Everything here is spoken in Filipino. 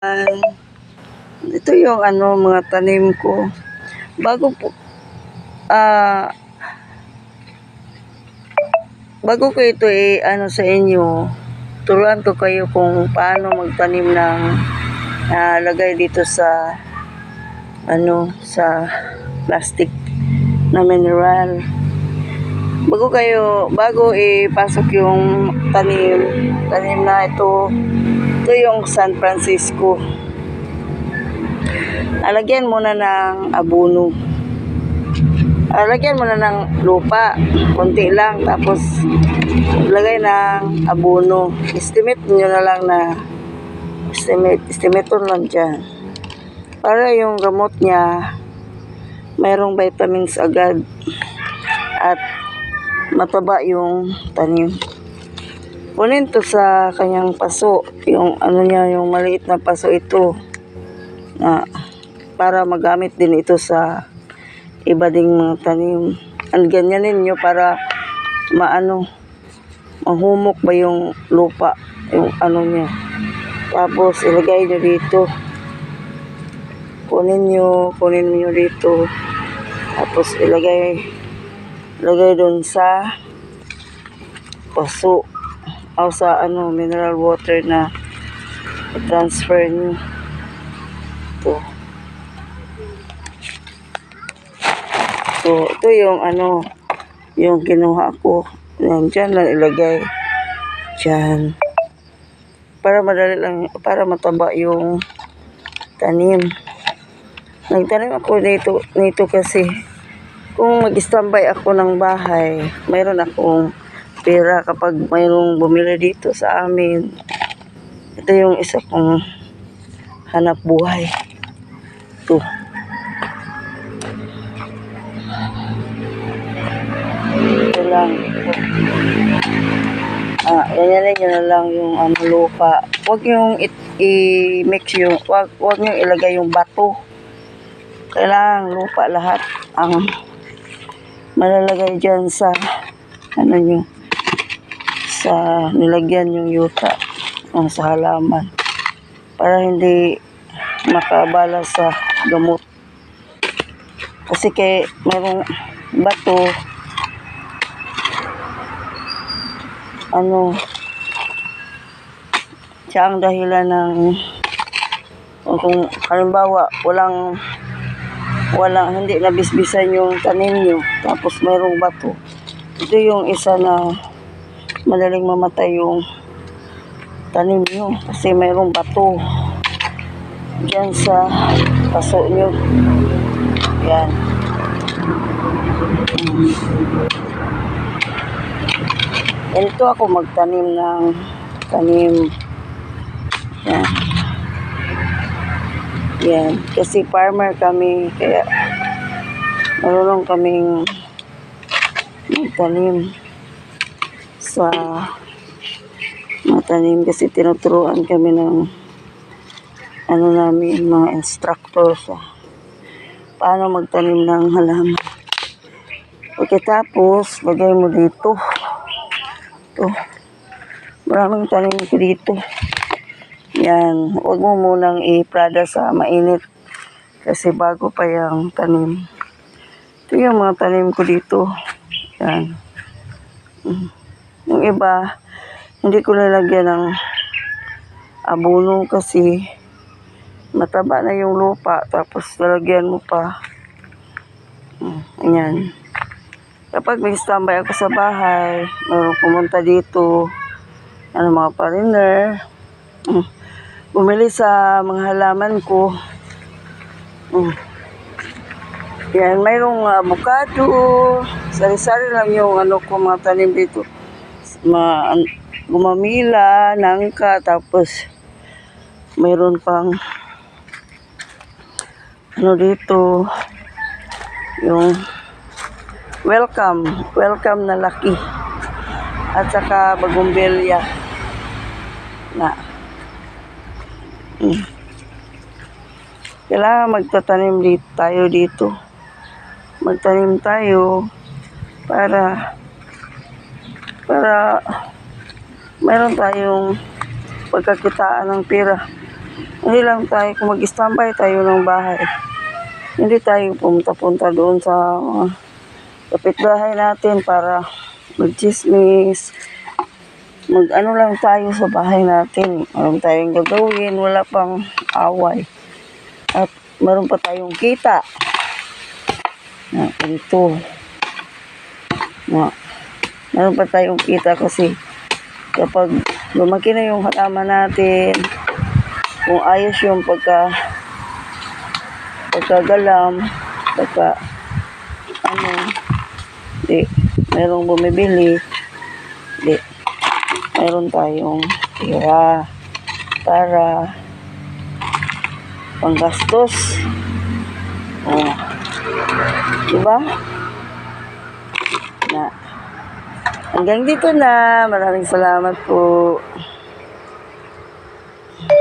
Ito yung mga tanim ko. Bago po ah bago ko ito sa inyo, turuan ko kayo kung paano magtanim ng lagay dito sa sa plastic na mineral. Bago ipasok yung tanim na ito yung San Francisco. Lagyan muna ng abono. Lagyan muna ng lupa, konti lang, tapos lagay ng abono. Estimate nyo na lang na estimate lang dyan. Para yung gamot niya mayroong vitamins agad at mataba yung tanim. Kunin to sa kanyang paso, yung niya, yung maliit na paso ito, para magamit din ito sa iba ding mga tanim. Ganyanin nyo para mahumok ba yung lupa, yung niya. Tapos ilagay nyo dito. Kunin nyo dito. Tapos ilagay doon sa paso o sa mineral water na i-transfer nyo. Ito. So, ito yung yung kinuha ko. Yan, dyan lang ilagay. Dyan. Para madali lang, para mataba yung tanim. Nagtanim ako nito kasi kung mag-standby ako ng bahay, mayroon akong pera kapag mayroong bumili dito sa amin. Ito yung isa kong hanap buhay. Ito. Ito lang. Ganyan nyo na lang yung lupa. Huwag yung i-mix yung, huwag nyo ilagay yung bato. Kailangan lupa lahat ang malalagay dyan sa nyo, sa nilagyan yung yuta sa halaman para hindi makabala sa gamot. Kasi mayroong bato, siya ang dahilan ng kung halimbawa hindi nabisbisan yung tanim nyo, tapos mayroong bato. Ito yung isa na madaling mamatay yung tanim nyo kasi mayroong bato dyan sa paso nyo. Yan. Ito ako magtanim ng tanim. Yan. Yan. Kasi farmer kami, kaya marunong kaming magtanim sa tanim kasi tinuturuan kami ng namin, mga instructor sa paano magtanim ng halaman. Pagkatapos, lagay mo dito. Ito. Maraming tanim ko dito. Yan. Huwag mo munang i-prada sa mainit kasi bago pa yung tanim. Ito yung mga tanim ko dito. Yan. Yung iba, hindi ko lalagyan ng abono kasi mataba na yung lupa, tapos lalagyan mo pa. Ayan. Kapag may standby ako sa bahay, mayroong pumunta dito, mga foreigner, bumili sa mga halaman ko. Yan, mayroong avocado, sari-sari lang yung ko mga tanim dito. Gumamila, nangka, tapos mayroon pang dito yung welcome na laki at saka bagumbilya na kailangan magtatanim dito. Magtanim tayo para mayroon tayong pagkakitaan ng pera. Hindi lang tayo, kung mag-standby tayo ng bahay, hindi tayo pumunta-punta doon sa mga kapitbahay natin para mag-chismis. Mag-ano lang tayo sa bahay natin. Meron tayong gagawin, wala pang away. At meron pa tayong kita. Na, ito. Na, meron pa tayong kita kasi kapag lumaki na yung halaman natin, kung ayos yung pagkagalam, di, merong bumibili, di, meron tayong tira para panggastos. Oh, diba? Na, hanggang dito na. Maraming salamat po.